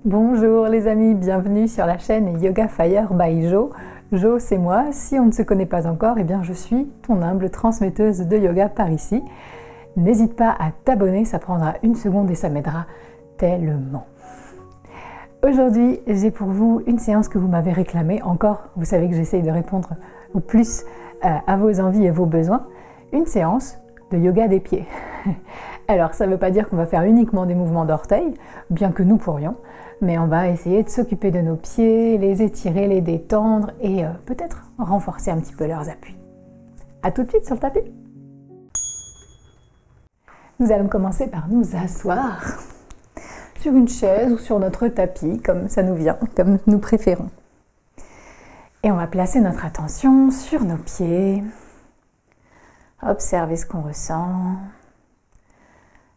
Bonjour les amis, bienvenue sur la chaîne Yoga Fire by Jo. Jo, c'est moi. Si on ne se connaît pas encore, eh bien je suis ton humble transmetteuse de yoga par ici. N'hésite pas à t'abonner, ça prendra une seconde et ça m'aidera tellement. Aujourd'hui, j'ai pour vous une séance que vous m'avez réclamée. Encore, vous savez que j'essaye de répondre au plus à vos envies et vos besoins. Une séance de yoga des pieds. Alors, ça ne veut pas dire qu'on va faire uniquement des mouvements d'orteils, bien que nous pourrions, mais on va essayer de s'occuper de nos pieds, les étirer, les détendre et peut-être renforcer un petit peu leurs appuis. A tout de suite sur le tapis. Nous allons commencer par nous asseoir sur une chaise ou sur notre tapis, comme ça nous vient, comme nous préférons. Et on va placer notre attention sur nos pieds. Observez ce qu'on ressent.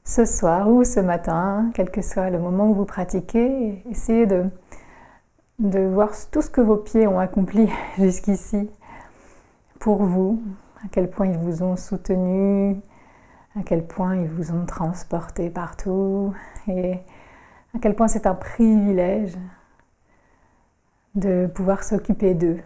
Ce soir ou ce matin, quel que soit le moment où vous pratiquez, essayez de voir tout ce que vos pieds ont accompli jusqu'ici pour vous, à quel point ils vous ont soutenu, à quel point ils vous ont transporté partout et à quel point c'est un privilège de pouvoir s'occuper d'eux.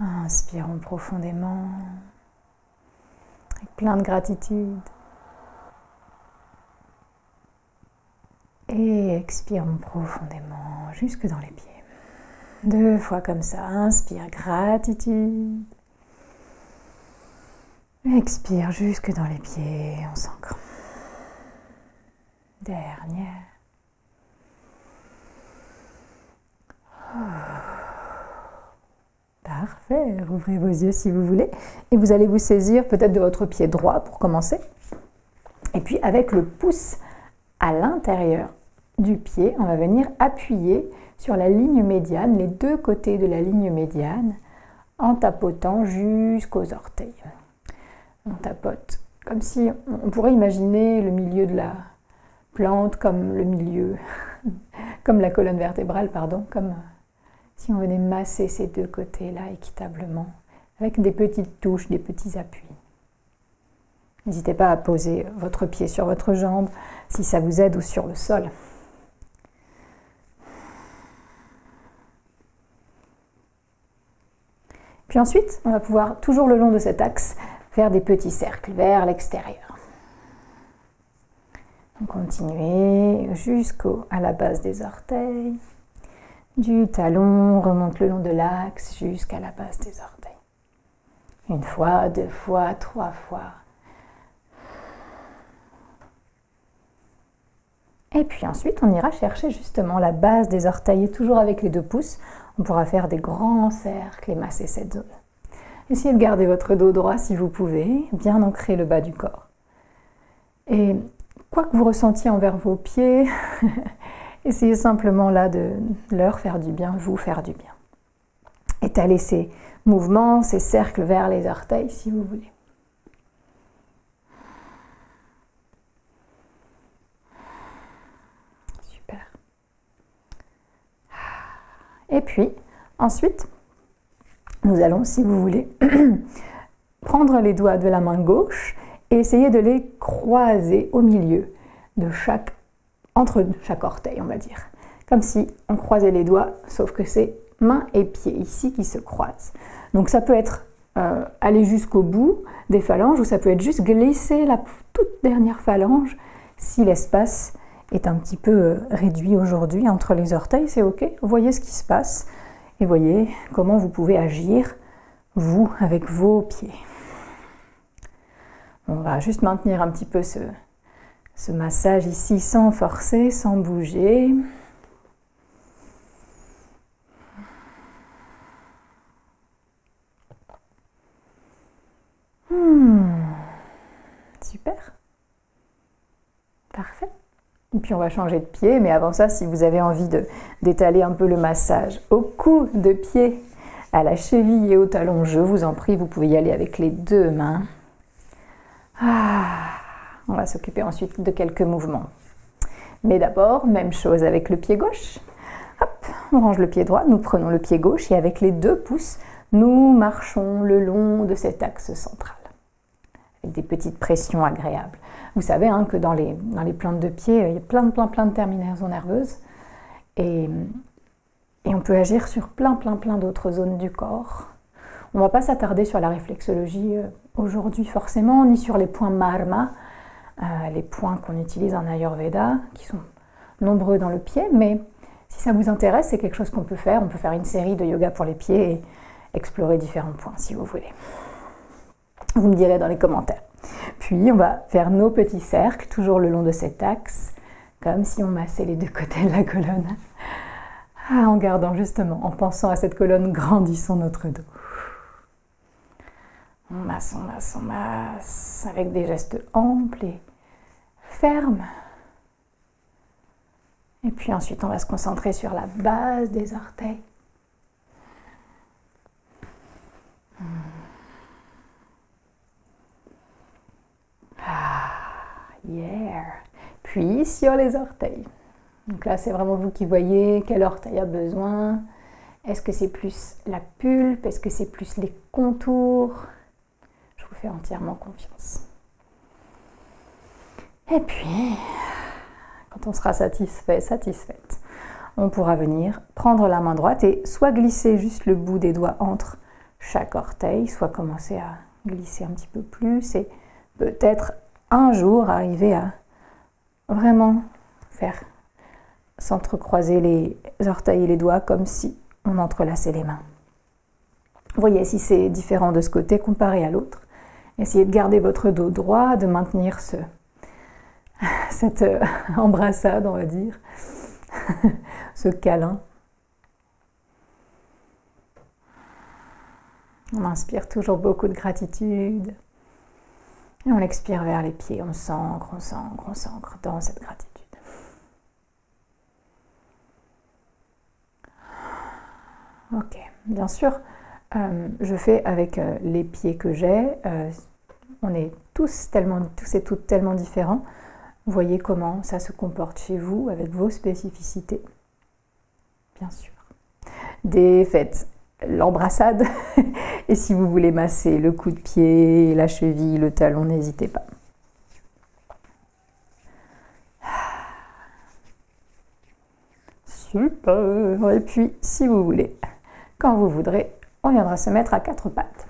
Inspirons profondément, avec plein de gratitude. Et expirons profondément jusque dans les pieds. 2 fois comme ça. Inspire, gratitude. Expire jusque dans les pieds. On s'ancre. Dernière. Parfait, rouvrez vos yeux si vous voulez et vous allez vous saisir peut-être de votre pied droit pour commencer. Et puis avec le pouce à l'intérieur du pied, on va venir appuyer sur la ligne médiane, les 2 côtés de la ligne médiane, en tapotant jusqu'aux orteils. On tapote comme si on pourrait imaginer le milieu de la plante comme le milieu, comme la colonne vertébrale, pardon, comme si on venait masser ces 2 côtés-là équitablement, avec des petites touches, des petits appuis. N'hésitez pas à poser votre pied sur votre jambe, si ça vous aide, ou sur le sol. Puis ensuite, on va pouvoir, toujours le long de cet axe, faire des petits cercles vers l'extérieur. Continuez jusqu'à la base des orteils. Du talon, remonte le long de l'axe jusqu'à la base des orteils. 1 fois, 2 fois, 3 fois. Et puis ensuite, on ira chercher justement la base des orteils. Et toujours avec les 2 pouces, on pourra faire des grands cercles et masser cette zone. Essayez de garder votre dos droit si vous pouvez, bien ancrer le bas du corps. Et quoi que vous ressentiez envers vos pieds, essayez simplement là de leur faire du bien, vous faire du bien. Étalez ces mouvements, ces cercles vers les orteils si vous voulez. Super. Et puis, ensuite, nous allons, si vous voulez, prendre les doigts de la main gauche et essayer de les croiser au milieu de entre chaque orteil, on va dire. Comme si on croisait les doigts, sauf que c'est main et pied ici qui se croisent. Donc ça peut être aller jusqu'au bout des phalanges ou ça peut être juste glisser la toute dernière phalange si l'espace est un petit peu réduit aujourd'hui entre les orteils, c'est ok. Voyez ce qui se passe et voyez comment vous pouvez agir, vous, avec vos pieds. On va juste maintenir un petit peu ce massage ici sans forcer, sans bouger. Super. Parfait. Et puis on va changer de pied, mais avant ça, si vous avez envie d'étaler un peu le massage au cou de pied, à la cheville et au talon, je vous en prie, vous pouvez y aller avec les 2 mains. On va s'occuper ensuite de quelques mouvements. Mais d'abord, même chose avec le pied gauche. Hop, on range le pied droit, nous prenons le pied gauche et avec les 2 pouces, nous marchons le long de cet axe central, avec des petites pressions agréables. Vous savez hein, que dans les plantes de pied, il y a plein de terminaisons nerveuses, et on peut agir sur plein d'autres zones du corps. On ne va pas s'attarder sur la réflexologie aujourd'hui forcément, ni sur les points marma, les points qu'on utilise en Ayurveda, qui sont nombreux dans le pied, mais si ça vous intéresse, c'est quelque chose qu'on peut faire. On peut faire une série de yoga pour les pieds et explorer différents points si vous voulez. Vous me direz dans les commentaires. Puis on va faire nos petits cercles, toujours le long de cet axe, comme si on massait les deux côtés de la colonne. En gardant justement, en pensant à cette colonne, grandissant notre dos. On masse, avec des gestes amples et fermes. Et puis ensuite, on va se concentrer sur la base des orteils. Yeah. Puis sur les orteils. Donc là, c'est vraiment vous qui voyez quel orteil a besoin. Est-ce que c'est plus la pulpe? Est-ce que c'est plus les contours? Je vous fais entièrement confiance. Et puis, quand on sera satisfait, satisfaite, on pourra venir prendre la main droite et soit glisser juste le bout des doigts entre chaque orteil, soit commencer à glisser un petit peu plus et peut-être un jour arriver à vraiment faire s'entrecroiser les orteils et les doigts comme si on entrelaçait les mains. Vous voyez si c'est différent de ce côté comparé à l'autre. Essayez de garder votre dos droit, de maintenir cette embrassade, on va dire, ce câlin. On inspire toujours beaucoup de gratitude et on expire vers les pieds, on s'ancre dans cette gratitude. Ok, bien sûr, je fais avec les pieds que j'ai. On est tous et toutes tellement différents. Vous voyez comment ça se comporte chez vous avec vos spécificités. Bien sûr. Faites l'embrassade et si vous voulez masser le coup de pied, la cheville, le talon, n'hésitez pas. Super. Et puis, si vous voulez, quand vous voudrez, on viendra se mettre à quatre pattes.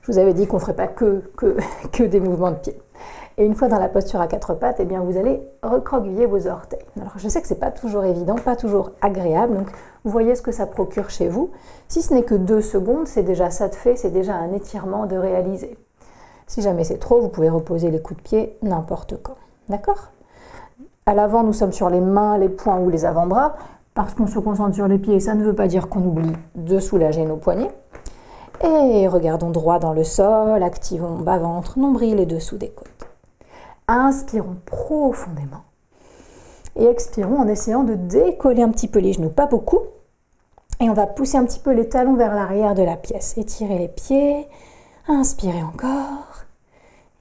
Je vous avais dit qu'on ne ferait pas que des mouvements de pied. Et une fois dans la posture à quatre pattes, eh bien vous allez recroqueviller vos orteils. Alors je sais que ce n'est pas toujours évident, pas toujours agréable, donc vous voyez ce que ça procure chez vous. Si ce n'est que 2 secondes, c'est déjà ça de fait, c'est déjà un étirement de réaliser. Si jamais c'est trop, vous pouvez reposer les coups de pied n'importe quand. D'accord ? À l'avant, nous sommes sur les mains, les poings ou les avant-bras. Parce qu'on se concentre sur les pieds, ça ne veut pas dire qu'on oublie de soulager nos poignets. Et regardons droit dans le sol, activons bas-ventre, nombril et dessous des côtes. Inspirons profondément. Et expirons en essayant de décoller un petit peu les genoux, pas beaucoup. Et on va pousser un petit peu les talons vers l'arrière de la pièce. Étirez les pieds, inspirez encore.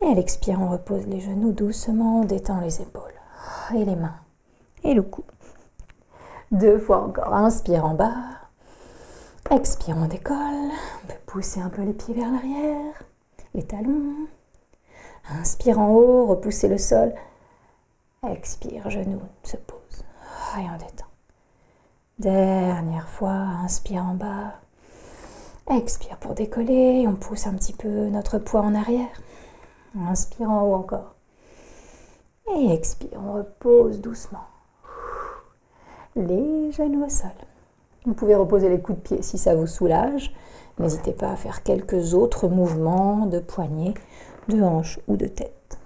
Et à l'expire, on repose les genoux doucement, on détend les épaules. Et les mains, et le cou. 2 fois encore, inspire en bas. Expire, on décolle. On peut pousser un peu les pieds vers l'arrière, les talons. Inspire en haut, repoussez le sol. Expire, genou se pose. Et on détend. Dernière fois, inspire en bas. Expire pour décoller. On pousse un petit peu notre poids en arrière. Inspire en haut encore. Et expire, on repose doucement. Les genoux au sol. Vous pouvez reposer les coups de pied si ça vous soulage. N'hésitez pas à faire quelques autres mouvements de poignets, de hanches ou de tête.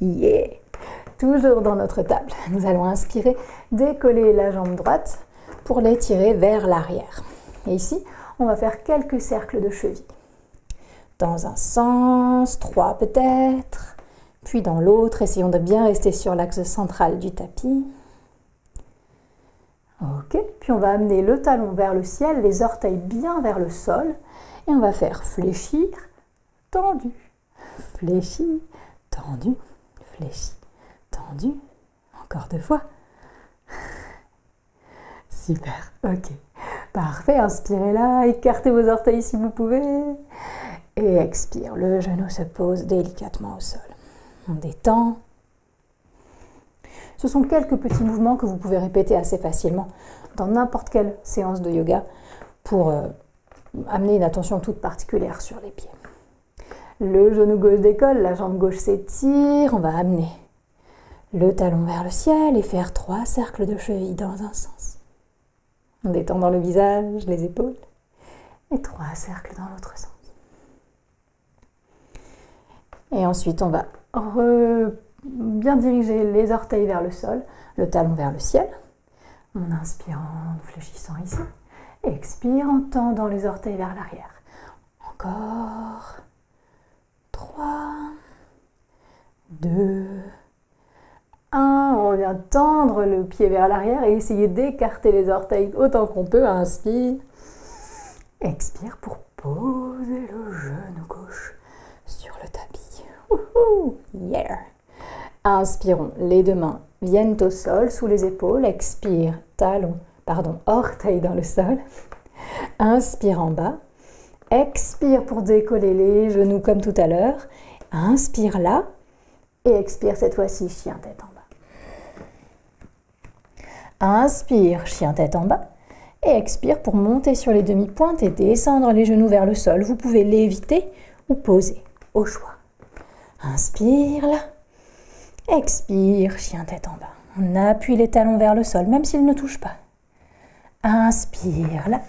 Yeah! Toujours dans notre table, nous allons inspirer, décoller la jambe droite pour l'étirer vers l'arrière. Et ici, on va faire quelques cercles de cheville. Dans un sens, 3 peut-être, puis dans l'autre, essayons de bien rester sur l'axe central du tapis. Ok, puis on va amener le talon vers le ciel, les orteils bien vers le sol, et on va faire fléchir, tendu, fléchi, tendu, fléchi, tendu, encore 2 fois. Super, ok. Parfait, inspirez là, écartez vos orteils si vous pouvez. Et expire, le genou se pose délicatement au sol. On détend. Ce sont quelques petits mouvements que vous pouvez répéter assez facilement dans n'importe quelle séance de yoga pour amener une attention toute particulière sur les pieds. Le genou gauche décolle, la jambe gauche s'étire, on va amener le talon vers le ciel et faire 3 cercles de cheville dans un sens. En détendant le visage, les épaules, et 3 cercles dans l'autre sens. Et ensuite, on va bien diriger les orteils vers le sol, le talon vers le ciel. On inspire en fléchissant ici. Et expire en tendant les orteils vers l'arrière. Encore. 3, 2, 1. On vient tendre le pied vers l'arrière et essayer d'écarter les orteils autant qu'on peut. Inspire. Expire pour poser le genou gauche sur le tapis. Wouhou! Yeah! Inspirons, les 2 mains viennent au sol, sous les épaules. Expire, orteil dans le sol. Inspire en bas. Expire pour décoller les genoux comme tout à l'heure. Inspire là. Et expire cette fois-ci, chien tête en bas. Inspire, chien tête en bas. Et expire pour monter sur les demi-pointes et descendre les genoux vers le sol. Vous pouvez léviter ou poser, au choix. Inspire là. Expire, chien tête en bas. On appuie les talons vers le sol, même s'ils ne touchent pas. Inspire là.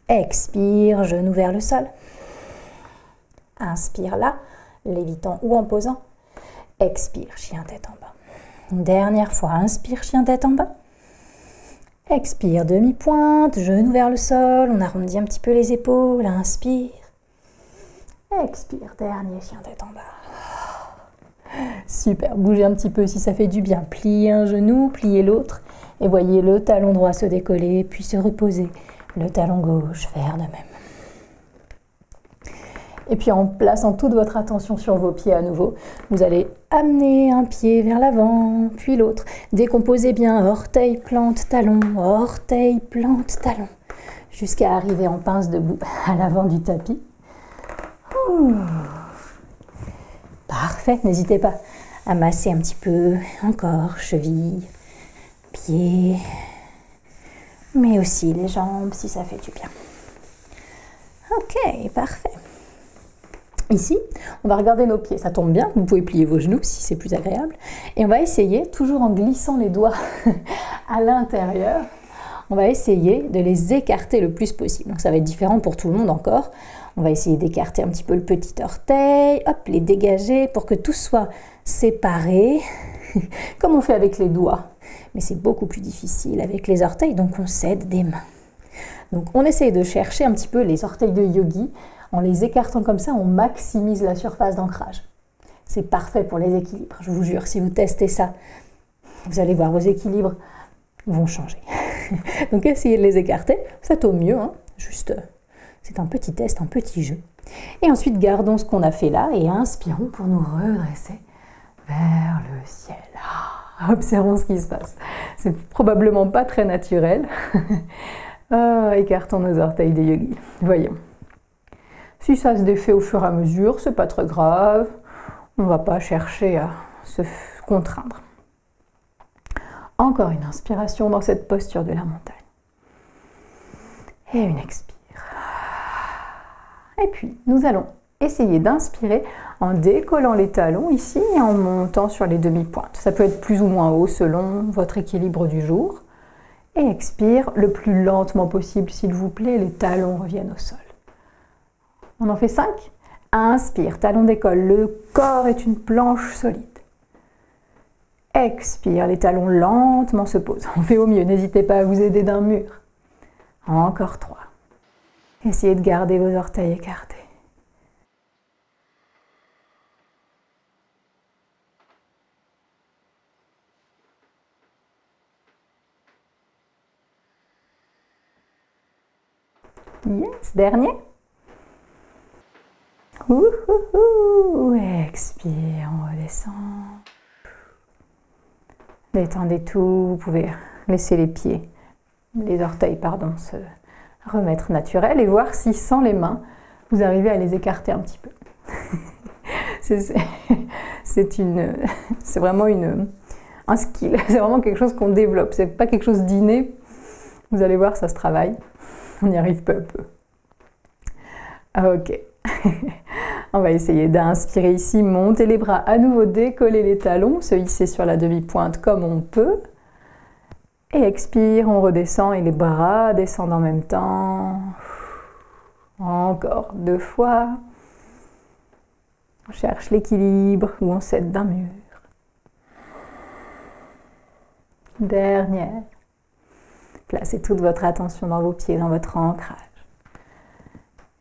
Expire, genou vers le sol. Inspire là, lévitant ou en posant. Expire, chien tête en bas. Une dernière fois, inspire, chien tête en bas. Expire, demi-pointe, genou vers le sol. On arrondit un petit peu les épaules. Inspire. Expire, dernier chien tête en bas. Super, bougez un petit peu si ça fait du bien. Pliez un genou, pliez l'autre. Et voyez le talon droit se décoller, puis se reposer. Le talon gauche faire de même. Et puis en plaçant toute votre attention sur vos pieds à nouveau, vous allez amener un pied vers l'avant, puis l'autre. Décomposez bien orteil, plante, talon, orteil, plante, talon. Jusqu'à arriver en pince debout à l'avant du tapis. Ouh. Parfait, n'hésitez pas à masser un petit peu, encore, cheville, pied, mais aussi les jambes si ça fait du bien. Ok, parfait. Ici, on va regarder nos pieds, ça tombe bien, vous pouvez plier vos genoux si c'est plus agréable. Et on va essayer, toujours en glissant les doigts à l'intérieur, on va essayer de les écarter le plus possible. Donc ça va être différent pour tout le monde encore. On va essayer d'écarter un petit peu le petit orteil, hop, les dégager pour que tout soit séparé, comme on fait avec les doigts. Mais c'est beaucoup plus difficile avec les orteils, donc on s'aide des mains. Donc on essaye de chercher un petit peu les orteils de yogi. En les écartant comme ça, on maximise la surface d'ancrage. C'est parfait pour les équilibres, je vous jure. Si vous testez ça, vous allez voir, vos équilibres vont changer. Donc essayez de les écarter, faites au mieux, hein. Juste, c'est un petit test, un petit jeu. Et ensuite, gardons ce qu'on a fait là et inspirons pour nous redresser vers le ciel. Ah, observons ce qui se passe. C'est probablement pas très naturel. Écartons nos orteils de yogi. Voyons. Si ça se défait au fur et à mesure, c'est pas très grave. On ne va pas chercher à se contraindre. Encore une inspiration dans cette posture de la montagne. Et une expire. Et puis, nous allons essayer d'inspirer en décollant les talons ici et en montant sur les demi-pointes. Ça peut être plus ou moins haut selon votre équilibre du jour. Et expire le plus lentement possible, s'il vous plaît. Les talons reviennent au sol. On en fait 5. Inspire, talon décolle. Le corps est une planche solide. Expire, les talons lentement se posent. On fait au mieux, n'hésitez pas à vous aider d'un mur. Encore 3. Essayez de garder vos orteils écartés. Yes, dernier. Expire, on redescend. Détendez tout, vous pouvez laisser les pieds les orteils, pardon, se remettre naturels et voir si sans les mains, vous arrivez à les écarter un petit peu. C'est vraiment un skill, c'est vraiment quelque chose qu'on développe, c'est pas quelque chose d'inné. Vous allez voir, ça se travaille, on y arrive peu à peu. Ok, on va essayer d'inspirer ici, monter les bras à nouveau, décoller les talons, se hisser sur la demi-pointe comme on peut. Et expire, on redescend et les bras descendent en même temps. Encore 2 fois. On cherche l'équilibre ou on s'aide d'un mur. Dernière. Placez toute votre attention dans vos pieds, dans votre ancrage.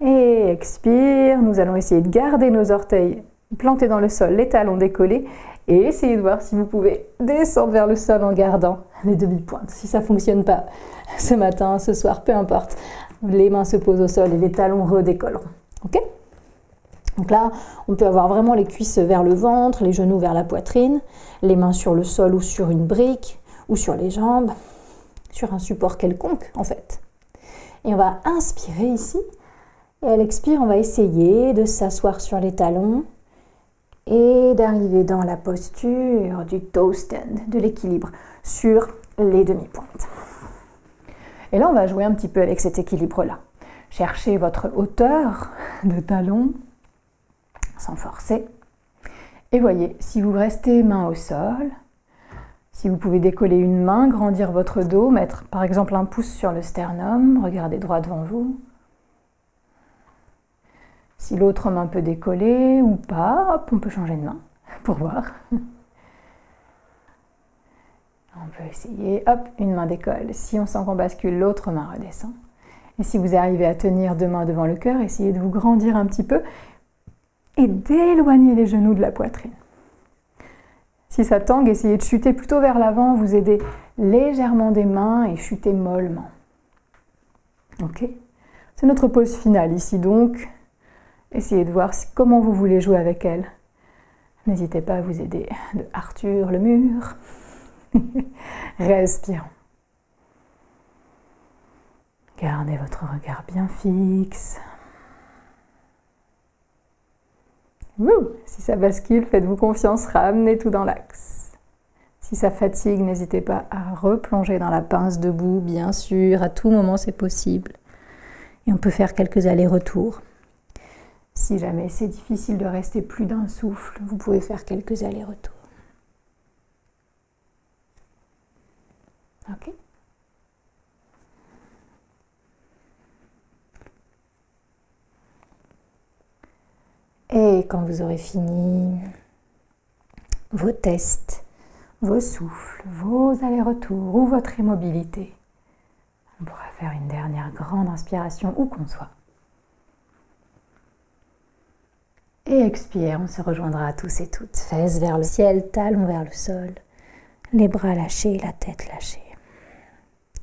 Et expire, nous allons essayer de garder nos orteils plantés dans le sol, les talons décollés. Et essayez de voir si vous pouvez descendre vers le sol en gardant les demi-pointes. Si ça ne fonctionne pas ce matin, ce soir, peu importe, les mains se posent au sol et les talons redécolleront. Ok ? Donc là, on peut avoir vraiment les cuisses vers le ventre, les genoux vers la poitrine, les mains sur le sol ou sur une brique ou sur les jambes, sur un support quelconque en fait. Et on va inspirer ici. Et à l'expire, on va essayer de s'asseoir sur les talons et d'arriver dans la posture du toe stand, de l'équilibre sur les demi-pointes. Et là, on va jouer un petit peu avec cet équilibre-là. Cherchez votre hauteur de talon, sans forcer. Et voyez, si vous restez main au sol, si vous pouvez décoller une main, grandir votre dos, mettre par exemple un pouce sur le sternum, regardez droit devant vous. Si l'autre main peut décoller ou pas, hop, on peut changer de main pour voir. On peut essayer, hop, une main décolle. Si on sent qu'on bascule, l'autre main redescend. Et si vous arrivez à tenir 2 mains devant le cœur, essayez de vous grandir un petit peu et d'éloigner les genoux de la poitrine. Si ça tangue, essayez de chuter plutôt vers l'avant, vous aidez légèrement des mains et chutez mollement. Ok ? C'est notre pause finale ici donc. Essayez de voir comment vous voulez jouer avec elle. N'hésitez pas à vous aider de Arthur le mur. Respirons. Gardez votre regard bien fixe. Si ça bascule, faites-vous confiance, ramenez tout dans l'axe. Si ça fatigue, n'hésitez pas à replonger dans la pince debout, bien sûr, à tout moment c'est possible. Et on peut faire quelques allers-retours. Si jamais c'est difficile de rester plus d'un souffle, vous pouvez faire quelques allers-retours. Ok ? Et quand vous aurez fini vos tests, vos souffles, vos allers-retours ou votre immobilité, on pourra faire une dernière grande inspiration où qu'on soit. Et expire, on se rejoindra tous et toutes, fesses vers le ciel, talons vers le sol, les bras lâchés, la tête lâchée.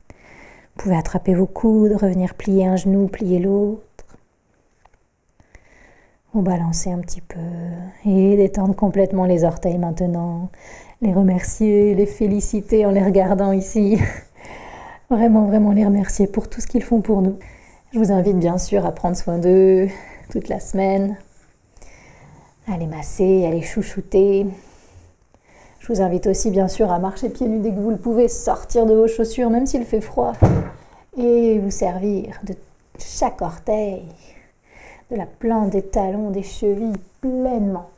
Vous pouvez attraper vos coudes, revenir plier un genou, plier l'autre. Vous balancez un petit peu et détendre complètement les orteils maintenant. Les remercier, les féliciter en les regardant ici. Vraiment, vraiment les remercier pour tout ce qu'ils font pour nous. Je vous invite bien sûr à prendre soin d'eux toute la semaine. À les masser, à les chouchouter. Je vous invite aussi bien sûr à marcher pieds nus dès que vous le pouvez, sortir de vos chaussures même s'il fait froid et vous servir de chaque orteil, de la plante des talons, des chevilles pleinement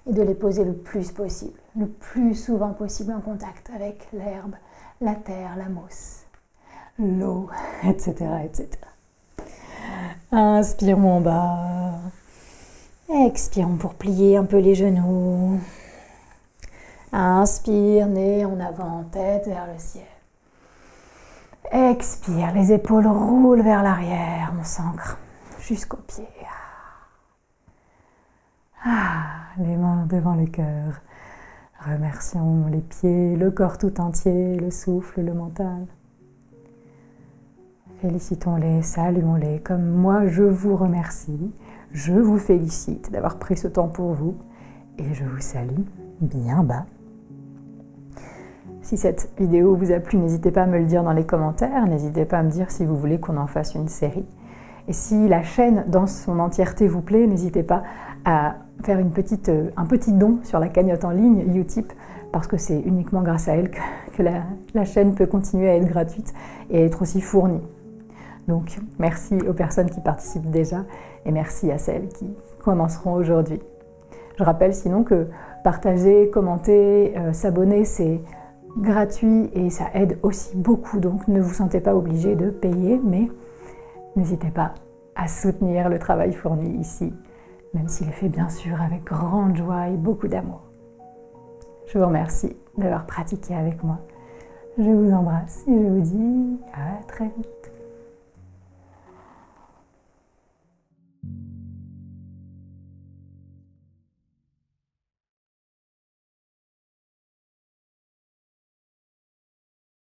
et de les poser le plus possible, le plus souvent possible en contact avec l'herbe, la terre, la mousse, l'eau, etc., etc. Inspirons en bas. Expirons pour plier un peu les genoux. Inspire, nez en avant, tête vers le ciel. Expire, les épaules roulent vers l'arrière, on s'ancre jusqu'aux pieds. Les mains devant le cœur. Remercions les pieds, le corps tout entier, le souffle, le mental. Félicitons-les, saluons-les comme moi je vous remercie. Je vous félicite d'avoir pris ce temps pour vous et je vous salue bien bas. Si cette vidéo vous a plu, n'hésitez pas à me le dire dans les commentaires, n'hésitez pas à me dire si vous voulez qu'on en fasse une série. Et si la chaîne dans son entièreté vous plaît, n'hésitez pas à faire un petit don sur la cagnotte en ligne Utip, parce que c'est uniquement grâce à elle que la chaîne peut continuer à être gratuite et être aussi fournie. Donc merci aux personnes qui participent déjà et merci à celles qui commenceront aujourd'hui. Je rappelle sinon que partager, commenter, s'abonner, c'est gratuit et ça aide aussi beaucoup, donc ne vous sentez pas obligé de payer, mais n'hésitez pas à soutenir le travail fourni ici, même s'il est fait bien sûr avec grande joie et beaucoup d'amour. Je vous remercie d'avoir pratiqué avec moi. Je vous embrasse et je vous dis à très vite.